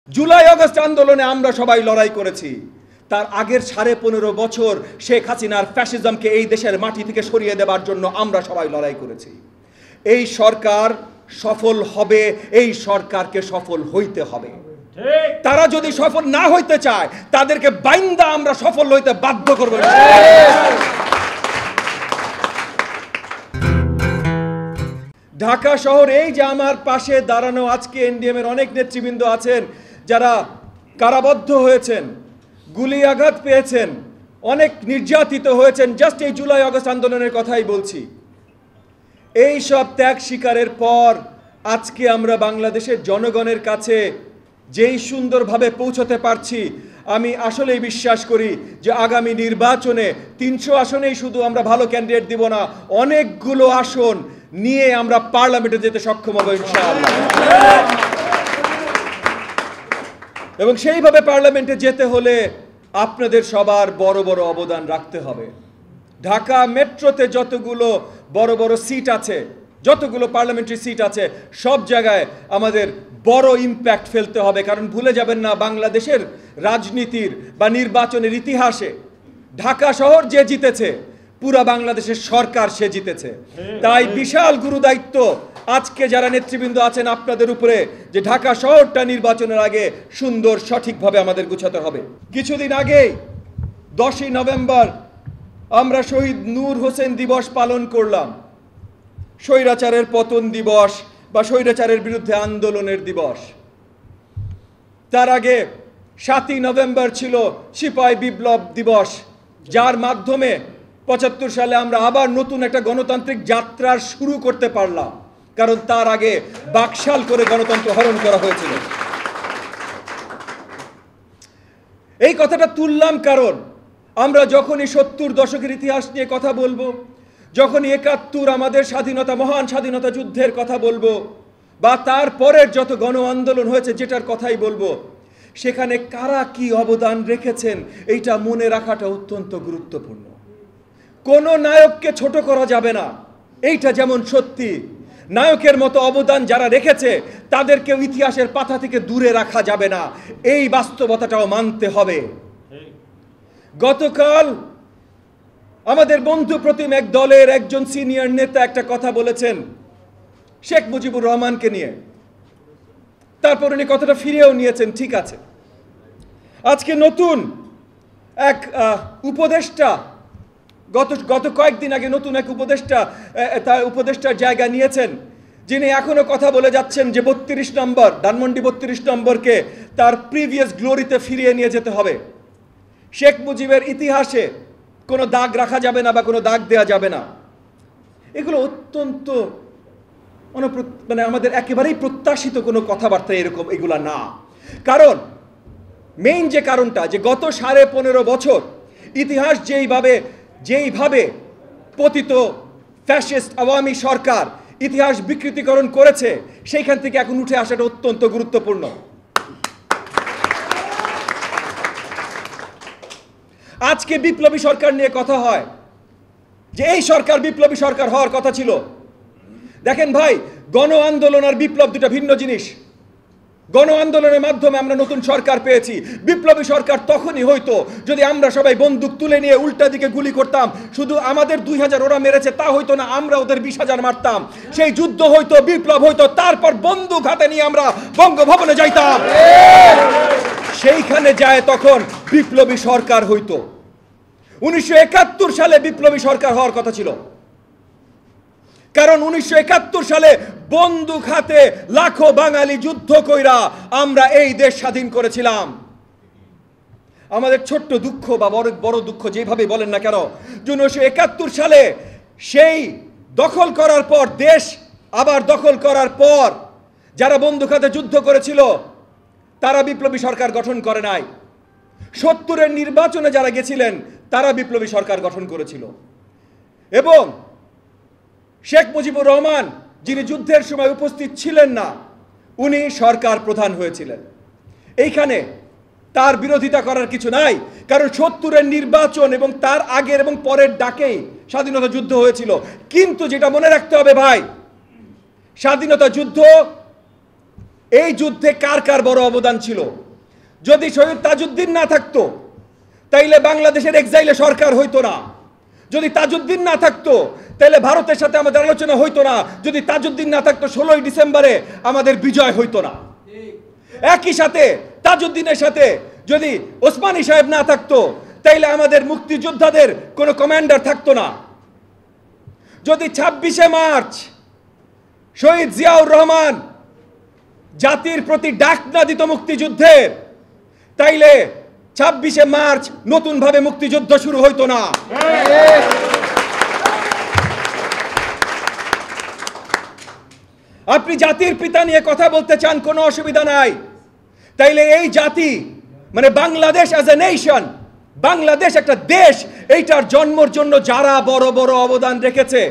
July August আন্দোলনে আমরা সবাই লড়াই করেছি। তার আগের 15.5 বছর শেখ হাসিনার ফ্যাসিজমকে এই দেশের মাটি থেকে সরিয়ে দেওয়ার জন্য আমরা সবাই লড়াই করেছি। এই সরকার সফল হবে, এই সরকারকে সফল হইতে হবে। তারা যদি সফল না হইতে চায় তাদেরকে বাইন্দা আমরা সফল হইতে বাধ্য করব। ঢাকা শহর, এই যে আমার পাশে দাঁড়ানো আজকে এনডিএম এর অনেক নেতৃবৃন্দ আছেন যারা কারাবদ্ধ হয়েছেন, গুলি আঘাত পেয়েছেন, অনেক নির্যাতিত হয়েছেন। জাস্ট এই জুলাই আগস্ট আন্দোলনের কথাই বলছি। এই সব ত্যাগ স্বীকারের পর আজকে আমরা বাংলাদেশের জনগণের কাছে যেই সুন্দরভাবে পৌঁছতে পারছি, আমি আসলেই বিশ্বাস করি যে আগামী নির্বাচনে 300 আসনেই শুধু আমরা ভালো ক্যান্ডিডেট দিব না, অনেকগুলো আসন নিয়ে আমরা পার্লামেন্টে যেতে সক্ষম হব ইনশাআল্লাহ। এবং সেইভাবে পার্লামেন্টে যেতে হলে আপনাদের সবার বড় বড় অবদান রাখতে হবে। ঢাকা মেট্রোতে যতগুলো বড় বড় সিট আছে, যতগুলো পার্লামেন্টারি সিট আছে, সব জায়গায় আমাদের বড় ইম্প্যাক্ট ফেলতে হবে। কারণ ভুলে যাবেন না, বাংলাদেশের রাজনীতির বা নির্বাচনের ইতিহাসে ঢাকা শহর যে জিতেছে, পুরা বাংলাদেশের সরকার সে জিতেছে। তাই বিশাল গুরুদায়িত্ব আজকে যারা নেতৃবৃন্দ আছেন আপনাদের উপরে, যে ঢাকা শহরটা নির্বাচনের আগে সুন্দর সঠিকভাবে আমাদের গুছাতে হবে। কিছুদিন আগেই 10ই নভেম্বর আমরা শহীদ নূর হোসেন দিবস পালন করলাম, স্বৈরাচারের পতন দিবস বা স্বৈরাচারের বিরুদ্ধে আন্দোলনের দিবস। তার আগে 7ই নভেম্বর ছিল সিপাহী বিপ্লব দিবস, যার মাধ্যমে 75 সালে আমরা আবার নতুন একটা গণতান্ত্রিক যাত্রা শুরু করতে পারলাম। কারণ তার আগে বাকশাল করে গণতন্ত্র হরণ করা হয়েছিল। এই কথাটা তুললাম কারণ আমরা যখনই 70 দশকের ইতিহাস নিয়ে কথা বলবো, যখনই 71 আমাদের স্বাধীনতা, মহান স্বাধীনতা যুদ্ধের কথা বলবো, বা তারপরের যত গণ আন্দোলন হয়েছে যেটার কথাই বলবো, সেখানে কারা কি অবদান রেখেছেন এইটা মনে রাখাটা অত্যন্ত গুরুত্বপূর্ণ। কোনো নায়ককে ছোট করা যাবে না, এইটা যেমন সত্যি। নায়কের মতো অবদান যারা রেখেছে তাদেরকে ইতিহাসের পাতা থেকে দূরে রাখা যাবে না, এই বাস্তবতাটাও মানতে হবে। গতকাল আমাদের বন্ধু প্রতিম এক দলের একজন সিনিয়র নেতা একটা কথা বলেছেন শেখ মুজিবুর রহমানকে নিয়ে, তারপর উনি কথাটা ফিরেও নিয়েছেন। ঠিক আছে, আজকে নতুন এক উপদেষ্টা, গত কয়েকদিন আগে নতুন এক উপদেষ্টা তার উপদেষ্টার জায়গা নিয়েছেন, যিনি এখনো কথা বলে যাচ্ছেন যে 32 নম্বর, ধানমন্ডি 32 নম্বরকে তার প্রিভিয়াস গ্লোরিতে ফিরিয়ে নিয়ে যেতে হবে। শেখ মুজিবের ইতিহাসে কোনো দাগ রাখা যাবে না বা কোনো দাগ দেওয়া যাবে না। এগুলো অত্যন্ত মানে আমাদের একেবারেই প্রত্যাশিত কোনো কথাবার্তা এরকম এগুলা না। কারণ মেইন যে কারণটা, যে গত 15.5 বছর ইতিহাস যেইভাবে পতিত ফ্যাসিস্ট আওয়ামী সরকার ইতিহাস বিকৃতিকরণ করেছে, সেইখান থেকে এখন উঠে আসাটা অত্যন্ত গুরুত্বপূর্ণ। আজকে বিপ্লবী সরকার নিয়ে কথা হয় যে এই সরকার বিপ্লবী সরকার হওয়ার কথা ছিল। দেখেন ভাই, গণ আন্দোলন আর বিপ্লব দুটো ভিন্ন জিনিস। গণ আন্দোলনের মাধ্যমে আমরা নতুন সরকার পেয়েছি। বিপ্লবী সরকার তখনই হইতো যদি আমরা সবাই বন্দুক তুলে নিয়ে উল্টা দিকে গুলি করতাম। শুধু আমাদের 2000 ওরা মেরেছে তা হইতো না, আমরা ওদের 20,000 মারতাম। সেই যুদ্ধ হইতো, বিপ্লব হইতো, তারপর বন্দুক হাতে নিয়ে আমরা বঙ্গভবনে যাইতাম। সেইখানে যায় তখন বিপ্লবী সরকার হইতো। 1971 সালে বিপ্লবী সরকার হওয়ার কথা ছিল, কারণ 1971 সালে বন্দুক হাতে লাখো বাঙালি যুদ্ধ কইরা আমরা এই দেশ স্বাধীন করেছিলাম। আমাদের ছোট্ট দুঃখ বা বড় দুঃখ যেভাবে বলেন না কেন, 1971 সালে সেই দখল করার পর, দেশ আবার দখল করার পর যারা বন্দুক হাতে যুদ্ধ করেছিল তারা বিপ্লবী সরকার গঠন করে নাই। 70-এর নির্বাচনে যারা গেছিলেন তারা বিপ্লবী সরকার গঠন করেছিল। এবং শেখ মুজিবুর রহমান, যিনি যুদ্ধের সময় উপস্থিত ছিলেন না, উনি সরকার প্রধান হয়েছিলেন। এইখানে তার বিরোধিতা করার কিছু নাই, কারণ 70-এর নির্বাচন এবং তার আগের এবং পরের ডাকেই স্বাধীনতা যুদ্ধ হয়েছিল। কিন্তু যেটা মনে রাখতে হবে ভাই, স্বাধীনতা যুদ্ধ এই যুদ্ধে কার কার বড় অবদান ছিল? যদি শহীদ তাজউদ্দিন না থাকতো তাইলে বাংলাদেশের এক্সাইলে সরকার হইতো না। যদি তাজউদ্দিন না থাকতো তাহলে ভারতের সাথে আমাদের আলোচনা হইতো না। যদি তাজউদ্দিন না থাকতো 16ই ডিসেম্বরে আমাদের বিজয় হইতো না। একই সাথে তাজউদ্দিনের সাথে যদি ওসমানী সাহেব না থাকতো তাইলে আমাদের মুক্তিযোদ্ধাদের কোনো কমান্ডার থাকতো না। যদি 26শে মার্চ শহীদ জিয়াউর রহমান জাতির প্রতি ডাক না দিত মুক্তিযুদ্ধের, তাইলে 26শে মার্চ নতুন ভাবে মুক্তিযুদ্ধ শুরু হইতো না। আপনি জাতির পিতা নিয়ে কথা বলতে চান, কোনো অসুবিধা নাই। তাইলে এই জাতি মানে Bangladesh as a nation, Bangladesh একটা দেশ, এইটার জন্মের জন্য যারা বড় বড় অবদান রেখেছে,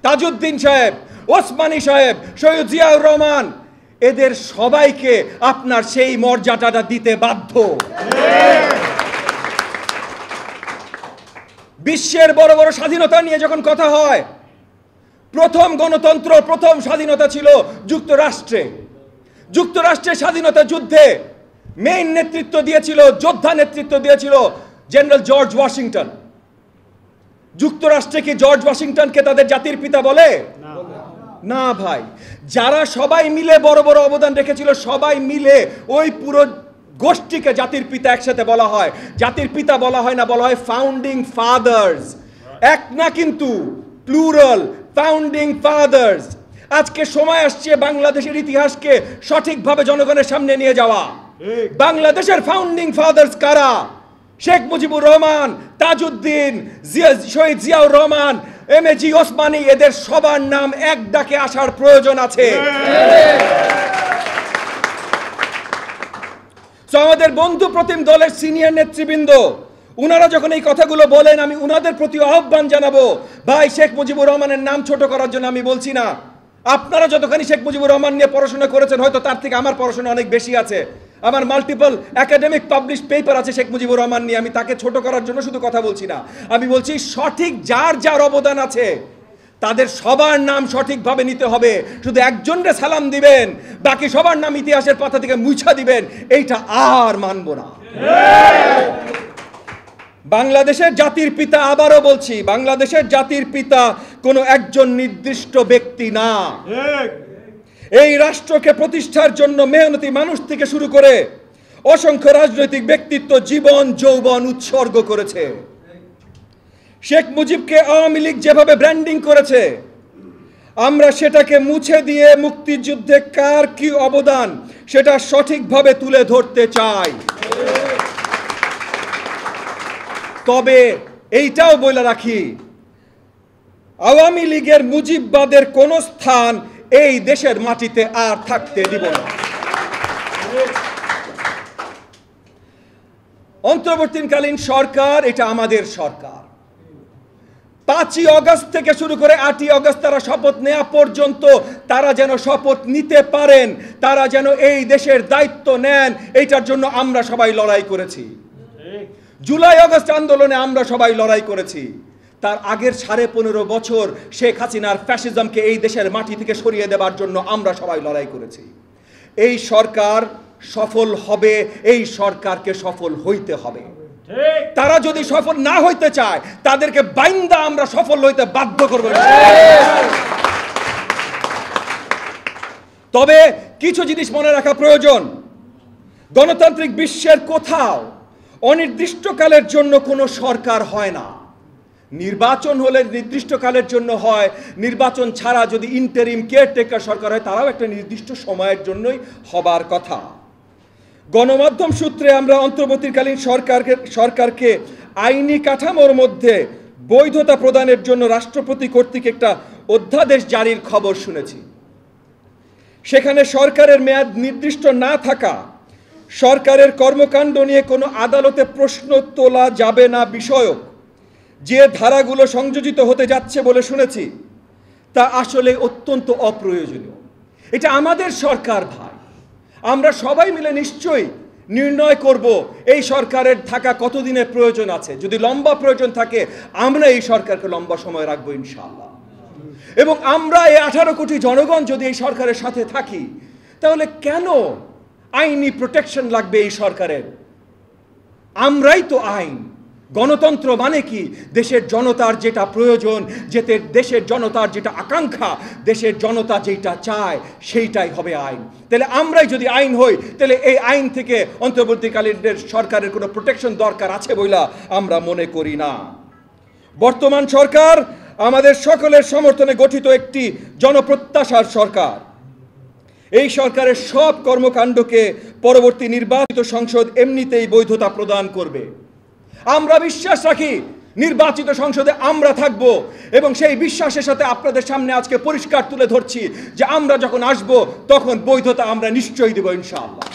তাজউদ্দিন সাহেব, ওসমানী সাহেব, শহীদ জিয়াউর রহমান, এদের সবাইকে আপনার সেই মর্যাদাটা দিতে বাধ্য। বিশ্বের বড় বড় স্বাধীনতা নিয়ে যখন কথা হয়, প্রথম গণতন্ত্র, প্রথম স্বাধীনতা ছিল যুক্তরাষ্ট্রে। যুক্তরাষ্ট্রের স্বাধীনতা যুদ্ধে মেইন নেতৃত্ব দিয়েছিল, যোদ্ধা নেতৃত্ব দিয়েছিল জেনারেল জর্জ ওয়াশিংটন। যুক্তরাষ্ট্রে কি জর্জ ওয়াশিংটনকে তাদের জাতির পিতা বলে? না ভাই। যারা সবাই মিলে বড় বড় অবদান রেখেছিল, সবাই মিলে ওই পুরো গোষ্ঠীকে জাতির পিতা একসাথে বলা হয়। জাতির পিতা বলা হয় না, বলা হয় ফাউন্ডিং ফাদার্স। এক না কিন্তু, প্লুরাল, ফাউন্ডিং ফাদার্স। আজকে সময় আসছে বাংলাদেশের ইতিহাসকে সঠিকভাবে জনগণের সামনে নিয়ে যাওয়া। বাংলাদেশের ফাউন্ডিং ফাদার্স কারা? শেখ মুজিবুর রহমান, তাজউদ্দিন, শহীদ জিয়াউর রহমান, এমএজি ওসমানী, এদের সবার নাম এক ডাকে আসার প্রয়োজন আছে। আমাদের বন্ধু প্রতিম দলের সিনিয়র নেতৃবৃন্দ, উনারা যখন এই কথাগুলো বলেন, আমি উনাদের প্রতি আহ্বান জানাবো, ভাই শেখ মুজিবুর রহমানের নাম ছোট করার জন্য আমি বলছি না। আপনারা যতখানি শেখ মুজিবুর রহমান নিয়ে পড়াশোনা করেছেন, হয়তো তার থেকে আমার পড়াশোনা অনেক বেশি আছে। আমার মাল্টিপল একাডেমিক পাবলিশ পেপার আছে শেখ মুজিবুর রহমান নিয়ে। আমি তাকে ছোট করার জন্য শুধু কথা বলছি না, আমি বলছি সঠিক যার যার অবদান আছে তাদের সবার নাম সঠিকভাবে নিতে হবে। শুধু একজনকে সালাম দিবেন, বাকি সবার নাম ইতিহাসের পাতা থেকে মুছা দিবেন, এইটা আর মানব না। বাংলাদেশের জাতির পিতা, আবারও বলছি, বাংলাদেশের জাতির পিতা কোনো একজন নির্দিষ্ট ব্যক্তি না। এই রাষ্ট্রকে প্রতিষ্ঠার জন্য মেহনতি মানুষ থেকে শুরু করে অসংখ্য রাজনৈতিক ব্যক্তিত্ব জীবন যৌবন উৎসর্গ করেছে। শেখ মুজিবকে আওয়ামী লীগ যেভাবে ব্র্যান্ডিং করেছে, আমরা সেটাকে মুছে দিয়ে মুক্তিযুদ্ধে কার কি অবদান সেটা সঠিকভাবে তুলে ধরতে চাই। তবে এইটাও বলে রাখি, আওয়ামী লীগের মুজিববাদের কোন স্থান এই দেশের মাটিতে আর থাকতে দিব না। অন্তর্বর্তীকালীন সরকার, এটা আমাদের সরকার। 5ই আগস্ট থেকে শুরু করে 8ই আগস্ট তারা শপথ নেওয়া পর্যন্ত তারা যেন শপথ নিতে পারেন, তারা যেন এই দেশের দায়িত্ব নেন, এইটার জন্য আমরা সবাই লড়াই করেছি। জুলাই আগস্ট আন্দোলনে আমরা সবাই লড়াই করেছি। তার আগের 15.5 বছর শেখ হাসিনার ফ্যাসিজমকে এই দেশের মাটি থেকে সরিয়ে দেবার জন্য আমরা সবাই লড়াই করেছি। এই সরকার সফল হবে, এই সরকারকে সফল হইতে হবে। তারা যদি সফল না হইতে চায়, তাদেরকে বাইন্দা আমরা সফল হইতে বাধ্য করব। তবে কিছু জিনিস মনে রাখা প্রয়োজন। গণতান্ত্রিক বিশ্বের কোথাও অনির্দিষ্টকালের জন্য কোনো সরকার হয় না। নির্বাচন হলে নির্দিষ্টকালের জন্য হয়, নির্বাচন ছাড়া যদি ইন্টারিম কেয়ারটেকার সরকার হয়, তারাও একটা নির্দিষ্ট সময়ের জন্যই হবার কথা। গণমাধ্যম সূত্রে আমরা অন্তর্বর্তীকালীন সরকারকে আইনি কাঠামোর মধ্যে বৈধতা প্রদানের জন্য রাষ্ট্রপতি কর্তৃক একটা অধ্যাদেশ জারির খবর শুনেছি। সেখানে সরকারের মেয়াদ নির্দিষ্ট না থাকা, সরকারের কর্মকাণ্ড নিয়ে কোনো আদালতে প্রশ্ন তোলা যাবে না বিষয়ক যে ধারাগুলো সংযোজিত হতে যাচ্ছে বলে শুনেছি, তা আসলে অত্যন্ত অপ্রয়োজনীয়। এটা আমাদের সরকার ভাই, আমরা সবাই মিলে নিশ্চয়ই নির্ণয় করব এই সরকারের থাকা কতদিনের প্রয়োজন আছে। যদি লম্বা প্রয়োজন থাকে, আমরা এই সরকারকে লম্বা সময় রাখবো ইনশাআল্লাহ। এবং আমরা এই 18 কোটি জনগণ যদি এই সরকারের সাথে থাকি, তাহলে কেন আইনি প্রোটেকশন লাগবে এই সরকারের? আমরাই তো আইন। গণতন্ত্র মানে কি? দেশের জনতার যেটা প্রয়োজন, দেশের জনতার যেটা আকাঙ্ক্ষা, দেশের জনতা যেটা চায় সেইটাই হবে আইন। তাহলে আমরাই যদি আইন হই, তাহলে এই আইন থেকে অন্তর্বর্তীকালীন সরকারের কোনো প্রোটেকশন দরকার আছে বইলা আমরা মনে করি না। বর্তমান সরকার আমাদের সকলের সমর্থনে গঠিত একটি জনপ্রত্যাশার সরকার। এই সরকারের সব কর্মকাণ্ডকে পরবর্তী নির্বাচিত সংসদ এমনিতেই বৈধতা প্রদান করবে। আমরা বিশ্বাস রাখি নির্বাচিত সংসদে আমরা থাকব, এবং সেই বিশ্বাসের সাথে আপনাদের সামনে আজকে পরিষ্কার তুলে ধরছি যে আমরা যখন আসব তখন বৈধতা আমরা নিশ্চয়ই দেব ইনশাআল্লাহ।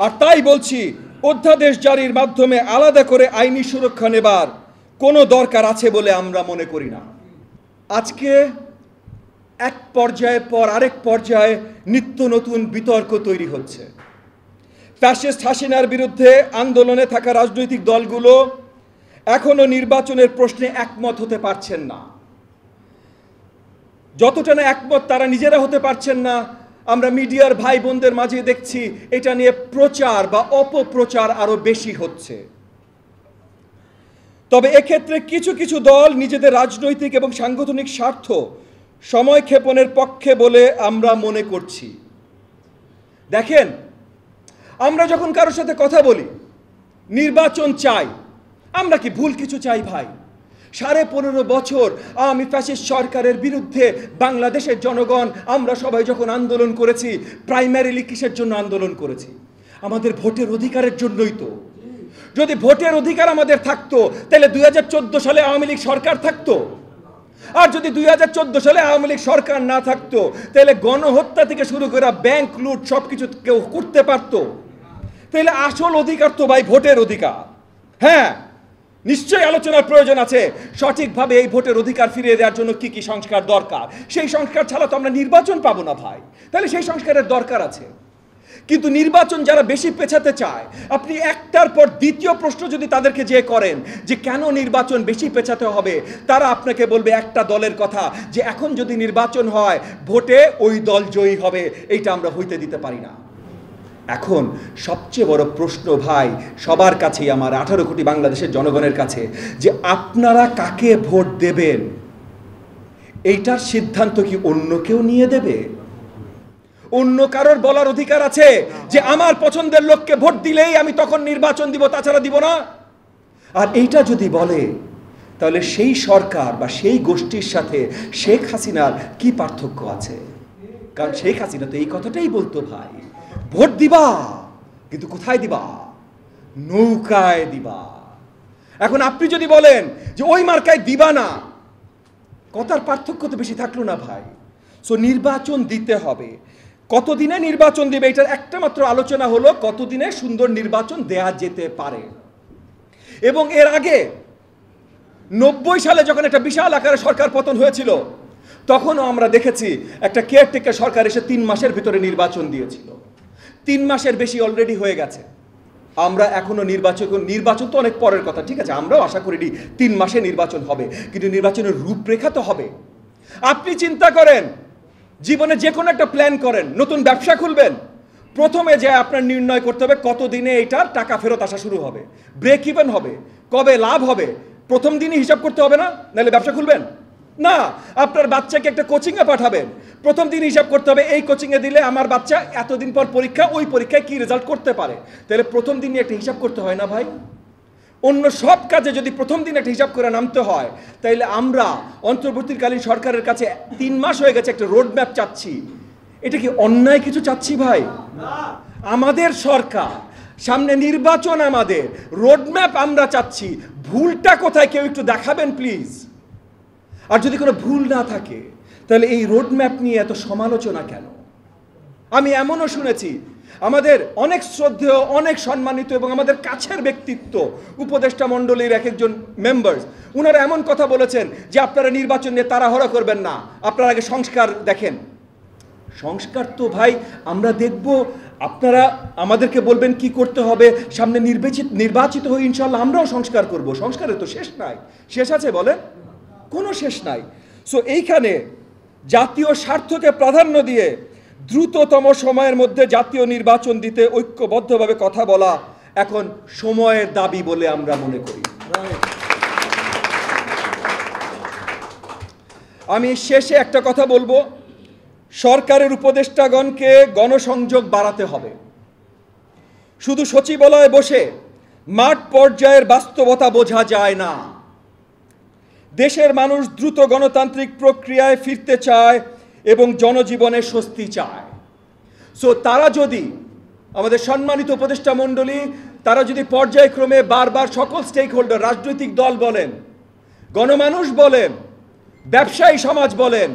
আর তাই বলছি, অধ্যাদেশ জারির মাধ্যমে আলাদা করে আইনি সুরক্ষা নেবার কোনো দরকার আছে বলে আমরা মনে করি না। আজকে এক পর্যায়ের পর আরেক পর্যায়ে নিত্য নতুন বিতর্ক তৈরি হচ্ছে। ফ্যাসিস্ট হাসিনার বিরুদ্ধে আন্দোলনে থাকা রাজনৈতিক দলগুলো এখনো নির্বাচনের প্রশ্নে একমত হতে পারছেন না। যতটা না একমত তারা নিজেরা হতে পারছেন না, আমরা মিডিয়ার ভাই বোনদের মাঝে দেখছি এটা নিয়ে প্রচার বা অপপ্রচার আরো বেশি হচ্ছে। তবে এক্ষেত্রে কিছু কিছু দল নিজেদের রাজনৈতিক এবং সাংগঠনিক স্বার্থ সময় ক্ষেপণের পক্ষে বলে আমরা মনে করছি। দেখেন, আমরা যখন কারোর সাথে কথা বলি নির্বাচন চাই, আমরা কি ভুল কিছু চাই ভাই? 15.5 বছর আওয়ামী ফ্যাসিস্ট সরকারের বিরুদ্ধে বাংলাদেশের জনগণ আমরা সবাই যখন আন্দোলন করেছি, প্রাইমারিলি কিসের জন্য আন্দোলন করেছি? আমাদের ভোটের অধিকারের জন্যই তো। যদি ভোটের অধিকার আমাদের থাকতো তাহলে 2014 সালে আওয়ামী লীগ সরকার থাকতো। আর যদি 2014 সালে আওয়ামী লীগ সরকার না থাকতো তাহলে গণহত্যা থেকে শুরু করে ব্যাংক লুট সবকিছু কেউ করতে পারতো। তাহলে আসল অধিকার তো ভাই ভোটের অধিকার। হ্যাঁ, নিশ্চয়ই আলোচনার প্রয়োজন আছে সঠিকভাবে এই ভোটের অধিকার ফিরিয়ে দেওয়ার জন্য কি কি সংস্কার দরকার। সেই সংস্কার ছাড়া তো আমরা নির্বাচন পাবো না ভাই। তাহলে সেই সংস্কারের দরকার আছে। কিন্তু নির্বাচন যারা বেশি পেছাতে চায়, আপনি একটার পর দ্বিতীয় প্রশ্ন যদি তাদেরকে যে করেন যে কেন নির্বাচন বেশি পেছাতে হবে, তারা আপনাকে বলবে একটা দলের কথা, যে এখন যদি নির্বাচন হয় ভোটে ওই দল জয়ী হবে, এইটা আমরা হইতে দিতে পারি না। এখন সবচেয়ে বড় প্রশ্ন ভাই সবার কাছেই, আমার 18 কোটি বাংলাদেশের জনগণের কাছে, যে আপনারা কাকে ভোট দেবেন এইটার সিদ্ধান্ত কি অন্য কেউ নিয়ে দেবে? অন্য কারোর বলার অধিকার আছে যে আমার পছন্দের লোককে ভোট দিলেই আমি তখন নির্বাচন দিব, তাছাড়া দিব না? আর এইটা যদি বলে তাহলে সেই সরকার বা সেই গোষ্ঠীর সাথে শেখ হাসিনার কি পার্থক্য আছে? কারণ শেখ হাসিনা তো এই কথাটাই বলতো, ভাই ভোট দিবা, কিন্তু কোথায় দিবা? নৌকায় দিবা। এখন আপনি যদি বলেন যে ওই মার্কায় দিবা না, কথার পার্থক্য তো বেশি থাকলো না ভাই। সো নির্বাচন দিতে হবে। কতদিনে নির্বাচন দিবে এটার একটা মাত্র আলোচনা হলো কতদিনে সুন্দর নির্বাচন দেয়া যেতে পারে। এবং এর আগে 90 সালে যখন একটা বিশাল আকারে সরকার পতন হয়েছিল, তখনও আমরা দেখেছি একটা কেয়ারটেকার সরকার এসে 3 মাসের ভিতরে নির্বাচন দিয়েছিল। 3 মাসের বেশি অলরেডি হয়ে গেছে। আমরা এখনো নির্বাচন তো অনেক পরের কথা, ঠিক আছে, আমরাও আশা করি 3 মাসে নির্বাচন হবে, কিন্তু নির্বাচনের রূপরেখা তো হবে। আপনি চিন্তা করেন, জীবনে যে কোনো একটা প্ল্যান করেন, নতুন ব্যবসা খুলবেন, প্রথমে যে আপনার নির্ণয় করতে হবে কতদিনে এইটার টাকা ফেরত আসা শুরু হবে, ব্রেক ইভেন হবে, কবে লাভ হবে, প্রথম দিনই হিসাব করতে হবে না? নাহলে ব্যবসা খুলবেন না। আপনার বাচ্চাকে একটা কোচিংয়ে পাঠাবেন, প্রথম দিন হিসাব করতে হবে এই কোচিংয়ে দিলে আমার বাচ্চা এতদিন পর পরীক্ষা, ওই পরীক্ষায় কি রেজাল্ট করতে পারে। তাহলে প্রথম দিনই একটা হিসাব করতে হয় না ভাই? অন্য সব কাজে যদি প্রথম দিন একটা হিসাব করে নামতে হয়, তাইলে আমরা অন্তর্বর্তীকালীন সরকারের কাছে 3 মাস হয়ে গেছে একটা রোড ম্যাপ চাচ্ছি। এটা কি অন্যায় কিছু চাচ্ছি ভাই? আমাদের সরকার, সামনে নির্বাচন, আমাদের রোড ম্যাপ আমরা চাচ্ছি। ভুলটা কোথায় কেউ একটু দেখাবেন প্লিজ। আর যদি কোনো ভুল না থাকে তাহলে এই রোড ম্যাপ নিয়ে এত সমালোচনা কেন? আমি এমনও শুনেছি আমাদের অনেক শ্রদ্ধেয়, অনেক সম্মানিত এবং আমাদের কাছের ব্যক্তিত্ব, উপদেষ্টা মণ্ডলীর এক একজন মেম্বার্স, ওনারা এমন কথা বলেছেন যে আপনারা নির্বাচন নিয়ে তাড়াহুড়া করবেন না, আপনারা আগে সংস্কার দেখেন। সংস্কার তো ভাই আমরা দেখব, আপনারা আমাদেরকে বলবেন কি করতে হবে, সামনে নির্বাচিত হয়ে ইনশাল্লাহ আমরাও সংস্কার করব। সংস্কারের তো শেষ নাই। শেষ আছে বলেন? কোনো শেষ নাই। সো এইখানে জাতীয় স্বার্থকে প্রাধান্য দিয়ে দ্রুততম সময়ের মধ্যে জাতীয় নির্বাচন দিতে ঐক্যবদ্ধভাবে কথা বলা এখন সময়ের দাবি বলে আমরা মনে করি। আমি শেষে একটা কথা বলবো, সরকারের উপদেষ্টাগণকে গণসংযোগ বাড়াতে হবে। শুধু সচিবালয়ে বসে মাঠ পর্যায়ের বাস্তবতা বোঝা যায় না। দেশের মানুষ দ্রুত গণতান্ত্রিক প্রক্রিয়ায় ফিরতে চায় এবং জনজীবনে স্বস্তি চায়। সো তারা যদি, আমাদের সম্মানিত উপদেষ্টা মণ্ডলী, তারা যদি পর্যায়ক্রমে বারবার সকল স্টেক হোল্ডার, রাজনৈতিক দল বলেন, গণমানুষ বলেন, ব্যবসায়ী সমাজ বলেন,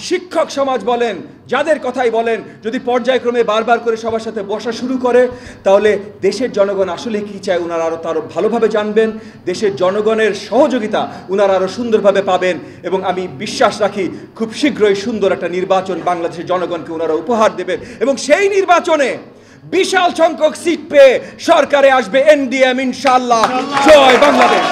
শিক্ষক সমাজ বলেন, যাদের কথাই বলেন, যদি পর্যায়ক্রমে বারবার করে সবার সাথে বসা শুরু করে, তাহলে দেশের জনগণ আসলে কী চায় ওনারা আরও ভালোভাবে জানবেন। দেশের জনগণের সহযোগিতা ওনারা আরও সুন্দরভাবে পাবেন এবং আমি বিশ্বাস রাখি খুব শীঘ্রই সুন্দর একটা নির্বাচন বাংলাদেশের জনগণকে ওনারা উপহার দেবেন এবং সেই নির্বাচনে বিশাল সংখ্যক সিট পেয়ে সরকারে আসবে এনডিএম, ইনশাআল্লাহ। জয় বাংলাদেশ।